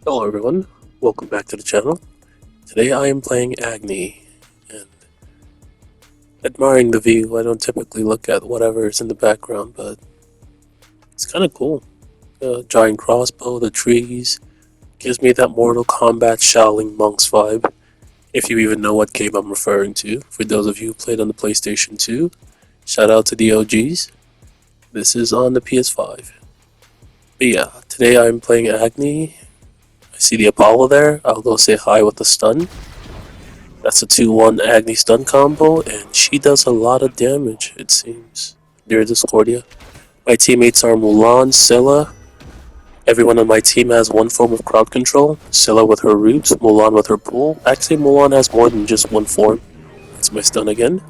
Hello everyone, welcome back to the channel. Today I am playing Agni and admiring the view. I don't typically look at whatever is in the background, but it's kind of cool. The giant crossbow, the trees, gives me that Mortal Kombat Shaolin Monks vibe, if you even know what game I'm referring to. For those of you who played on the PlayStation 2, shout out to the OGs. This is on the PS5. But yeah, today I'm playing Agni. I see the Apollo there. I'll go say hi with the stun. That's a 2-1 Agni stun combo, and she does a lot of damage, it seems. Dear Discordia. My teammates are Mulan, Scylla. Everyone on my team has one form of crowd control. Scylla with her roots, Mulan with her pull. Actually, Mulan has more than just one form. That's my stun again.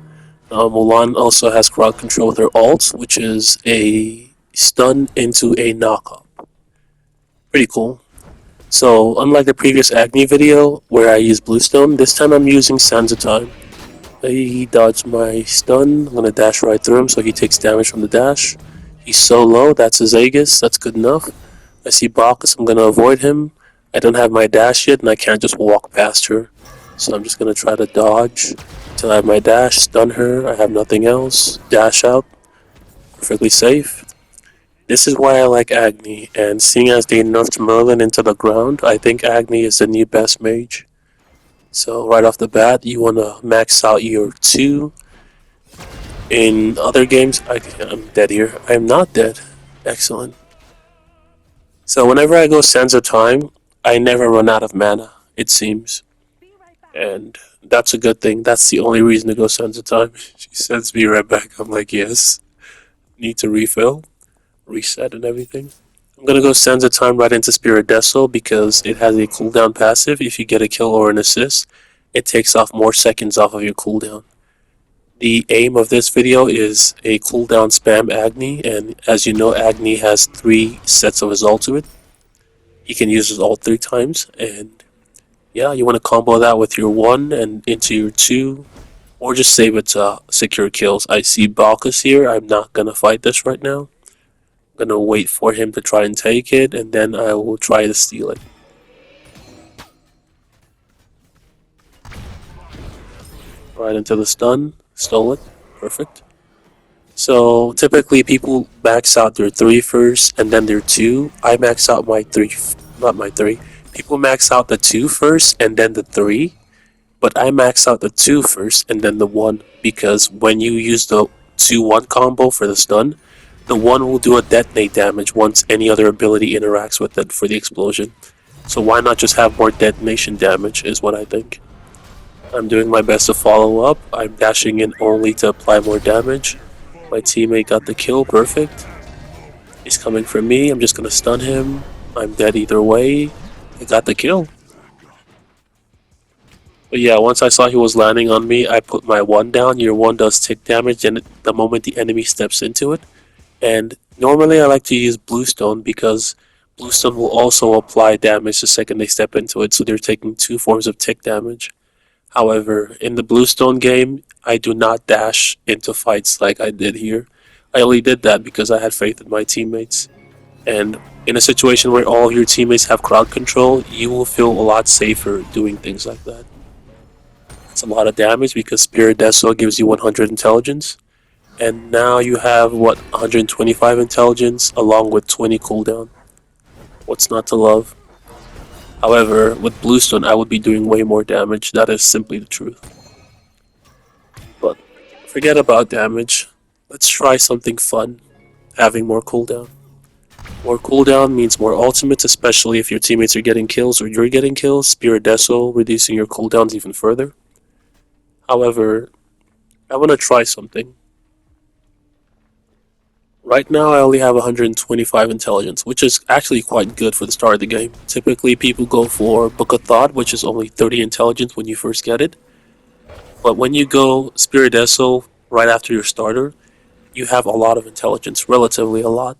Mulan also has crowd control with her ult, which is a stun into a knockup. Pretty cool. So, unlike the previous Agni video, where I used Bluestone, this time I'm using Sansa Time. He dodged my stun. I'm gonna dash right through him so he takes damage from the dash. He's so low, that's his Aegis, that's good enough. I see Bacchus, I'm gonna avoid him. I don't have my dash yet and I can't just walk past her. So I'm just gonna try to dodge until I have my dash, stun her, I have nothing else, dash out, perfectly safe. This is why I like Agni, and seeing as they nerfed Merlin into the ground, I think Agni is the new best mage. So right off the bat, you want to max out your 2. In other games, I'm dead here. I am not dead. Excellent. So whenever I go Sands of Time, I never run out of mana, it seems. And that's a good thing. That's the only reason to go Sands of Time. She sends me right back. I'm like, yes. Need to refill, reset, and everything. I'm gonna go Sands of Time right into Spirit Deso because it has a cooldown passive. If you get a kill or an assist, it takes off more seconds off of your cooldown. The aim of this video is a cooldown spam Agni, and as you know, Agni has 3 sets of his ult to it. You can use his ult 3 times, and yeah, you want to combo that with your 1 and into your 2, or just save it to secure kills. I see Bacchus here, I'm not gonna fight this right now. I'm gonna wait for him to try and take it, and then I will try to steal it. Right into the stun, stole it, perfect. So typically people max out their 3 first and then their 2. I max out my 3, not my 3. People max out the 2 first and then the 3, but I max out the 2 first and then the 1 because when you use the 2-1 combo for the stun, the 1 will do a detonate damage once any other ability interacts with it for the explosion. So why not just have more detonation damage is what I think. I'm doing my best to follow up. I'm dashing in only to apply more damage. My teammate got the kill, perfect. He's coming for me, I'm just gonna stun him. I'm dead either way. I got the kill. But yeah, once I saw he was landing on me, I put my 1 down. Your 1 does tick damage and the moment the enemy steps into it. And normally I like to use Bluestone because Bluestone will also apply damage the second they step into it, so they're taking 2 forms of tick damage. However, in the Bluestone game, I do not dash into fights like I did here. I only did that because I had faith in my teammates. And in a situation where all of your teammates have crowd control, you will feel a lot safer doing things like that. It's a lot of damage because Spirit Deso gives you 100 intelligence. And now you have, 125 intelligence along with 20 cooldown. What's not to love? However, with Bluestone, I would be doing way more damage. That is simply the truth. But forget about damage. Let's try something fun. Having more cooldown. More cooldown means more ultimates, especially if your teammates are getting kills or you're getting kills. Spirit Deso reducing your cooldowns even further. However, I want to try something. Right now I only have 125 intelligence, which is actually quite good for the start of the game. Typically people go for Book of Thought, which is only 30 intelligence when you first get it. But when you go Spirit Deso right after your starter, you have a lot of intelligence, relatively a lot.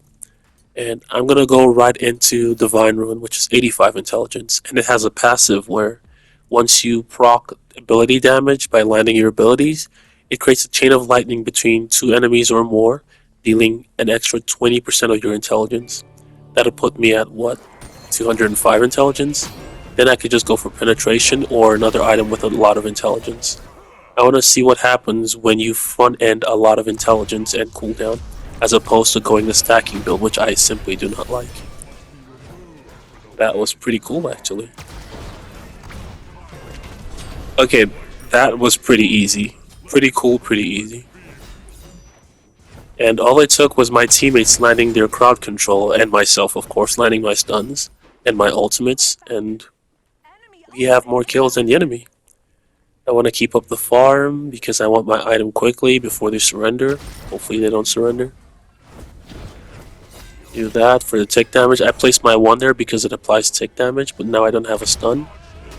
And I'm gonna go right into Divine Ruin, which is 85 intelligence, and it has a passive where once you proc ability damage by landing your abilities, it creates a chain of lightning between 2 enemies or more, dealing an extra 20% of your intelligence. That'll put me at what? 205 intelligence, then I could just go for penetration or another item with a lot of intelligence. I want to see what happens when you front end a lot of intelligence and cooldown, as opposed to going the stacking build, which I simply do not like. That was pretty cool, actually. Okay, that was pretty easy. Pretty cool, pretty easy. And all it took was my teammates landing their crowd control, and myself, of course, landing my stuns and my ultimates, and we have more kills than the enemy. I want to keep up the farm because I want my item quickly before they surrender. Hopefully they don't surrender. Do that for the tick damage. I placed my 1 there because it applies tick damage, but now I don't have a stun.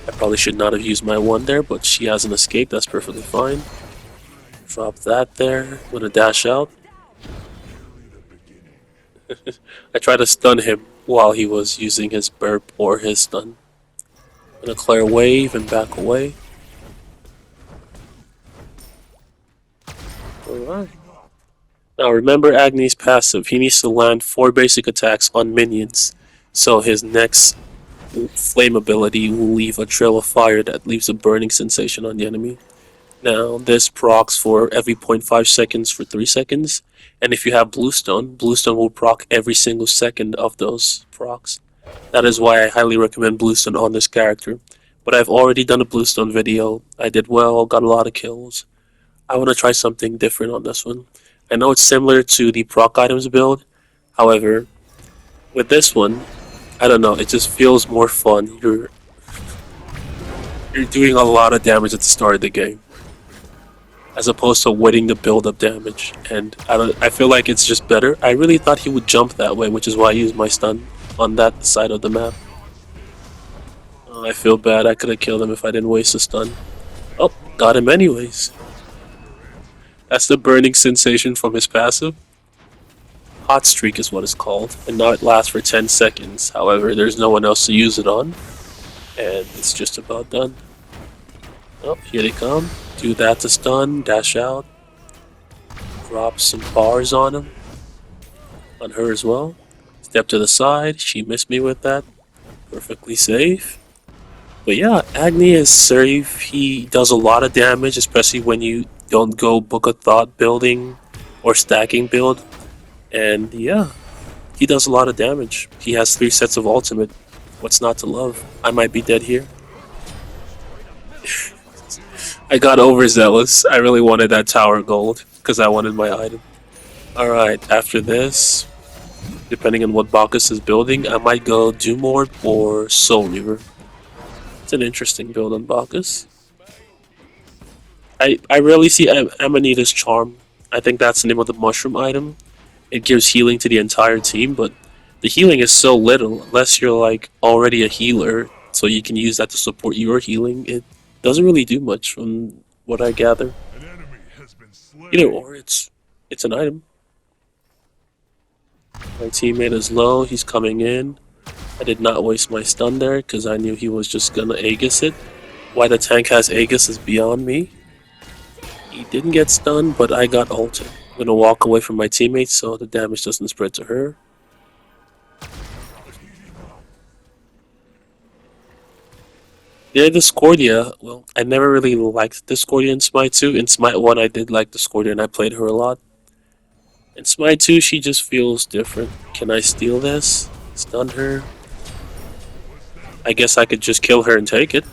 I probably should not have used my 1 there, but she has an escape. That's perfectly fine. Drop that there. I'm gonna dash out. I tried to stun him while he was using his burp or his stun. I'm gonna clear wave and back away. Alright. Now remember Agni's passive. He needs to land 4 basic attacks on minions. So his next flame ability will leave a trail of fire that leaves a burning sensation on the enemy. Now this procs for every 0.5 seconds for 3 seconds. And if you have Bluestone will proc every single second of those procs. That is why I highly recommend Bluestone on this character. But I've already done a Bluestone video. I did well, got a lot of kills. I want to try something different on this one. I know it's similar to the proc items build. However, with this one, I don't know, it just feels more fun. You're doing a lot of damage at the start of the game, as opposed to waiting to build up damage. And I feel like it's just better. I really thought he would jump that way, which is why I used my stun on that side of the map. Oh, I feel bad. I could have killed him if I didn't waste a stun. Oh, got him anyways. That's the burning sensation from his passive. Hot Streak is what it's called, and now it lasts for 10 seconds. However, there's no one else to use it on, and it's just about done. Oh, here they come. Do that to stun, dash out. Drop some bars on him. On her as well. Step to the side, she missed me with that. Perfectly safe. But yeah, Agni is safe. He does a lot of damage, especially when you don't go Book of Thought building or stacking build. And yeah, he does a lot of damage. He has 3 sets of ultimate. What's not to love? I might be dead here. I got overzealous. I really wanted that tower gold because I wanted my item. Alright, after this, depending on what Bacchus is building, I might go Doomlord or Soul Reaver. It's an interesting build on Bacchus. I rarely see Amanita's Charm. I think that's the name of the mushroom item. It gives healing to the entire team, but the healing is so little, unless you're like already a healer, so you can use that to support your healing. It doesn't really do much from what I gather. Either or, it's an item. My teammate is low, he's coming in. I did not waste my stun there because I knew he was just gonna Aegis it. Why the tank has Aegis is beyond me. He didn't get stunned, but I got ulted. I'm gonna walk away from my teammates so the damage doesn't spread to her. Yeah, Discordia. Well, I never really liked Discordia in Smite 2. In Smite 1, I did like Discordia and I played her a lot. In Smite 2, she just feels different. Can I steal this? Stun her? I guess I could just kill her and take it.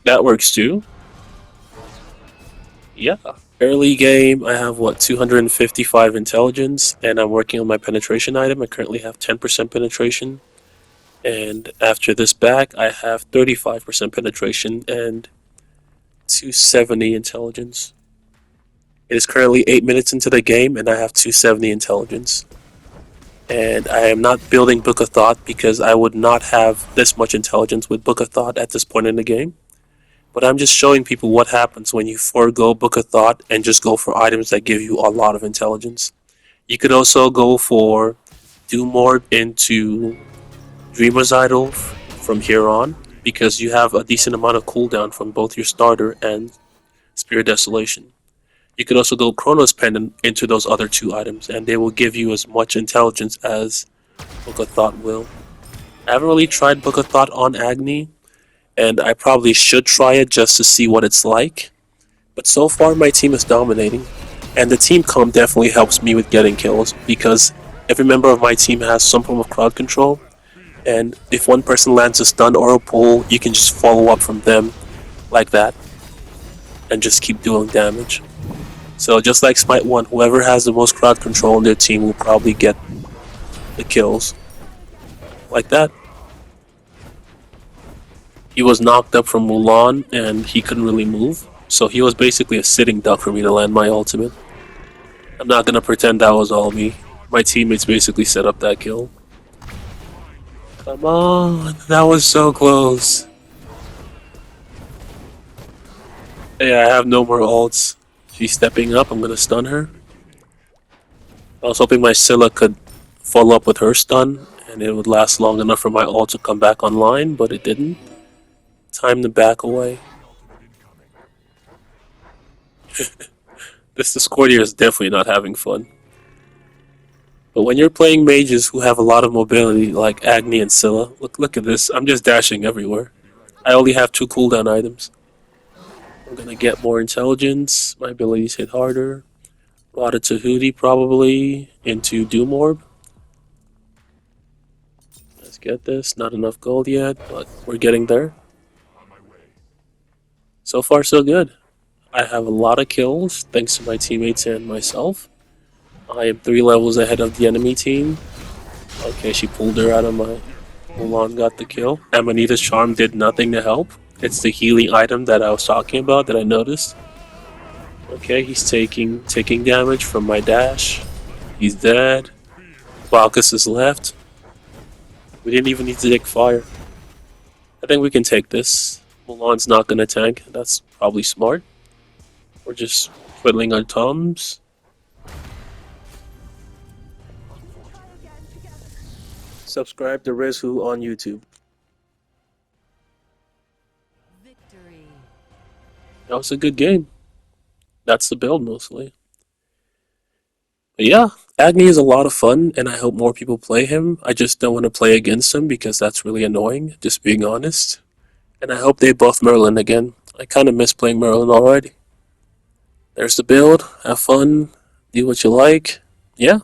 That works too. Yeah. Early game, I have what, 255 intelligence, and I'm working on my penetration item. I currently have 10% penetration. And after this back, I have 35% penetration and 270 intelligence. It is currently 8 minutes into the game, and I have 270 intelligence. And I am not building Book of Thought because I would not have this much intelligence with Book of Thought at this point in the game. But I'm just showing people what happens when you forego Book of Thought and just go for items that give you a lot of intelligence. You could also go for Doomlord into Dreamer's Idol from here on, because you have a decent amount of cooldown from both your starter and Spirit Desolation. You could also go Chronos Pendant into those other 2 items, and they will give you as much intelligence as Book of Thought will. I haven't really tried Book of Thought on Agni, and I probably should try it just to see what it's like. But so far, my team is dominating, and the team comp definitely helps me with getting kills because every member of my team has some form of crowd control, and if one person lands a stun or a pull, you can just follow up from them like that and just keep dealing damage. So just like Smite 1, whoever has the most crowd control in their team will probably get the kills like that. He was knocked up from Mulan and he couldn't really move, so he was basically a sitting duck for me to land my ultimate. I'm not gonna pretend that was all me. My teammates basically set up that kill. Come on, that was so close. Hey, I have no more ults. She's stepping up, I'm gonna stun her. I was hoping my Scylla could follow up with her stun and it would last long enough for my ult to come back online, but it didn't. Time to back away. This Discordia is definitely not having fun. But when you're playing mages who have a lot of mobility, like Agni and Scylla, look at this. I'm just dashing everywhere. I only have 2 cooldown items. I'm gonna get more intelligence. My abilities hit harder. Rada Tahuti probably into Doom Orb. Let's get this. Not enough gold yet, but we're getting there. So far, so good. I have a lot of kills thanks to my teammates and myself. I am 3 levels ahead of the enemy team. Okay, she pulled her out of my... Mulan got the kill. Amanita's charm did nothing to help. It's the healing item that I was talking about that I noticed. Okay, he's taking damage from my dash. He's dead. Balkus is left. We didn't even need to take fire. I think we can take this. Mulan's not gonna tank. That's probably smart. We're just twiddling our thumbs. Subscribe to Rizzwho on YouTube. Victory. That was a good game. That's the build mostly. But yeah, Agni is a lot of fun, and I hope more people play him. I just don't want to play against him because that's really annoying, just being honest. And I hope they buff Merlin again. I kind of miss playing Merlin already. There's the build. Have fun. Do what you like. Yeah.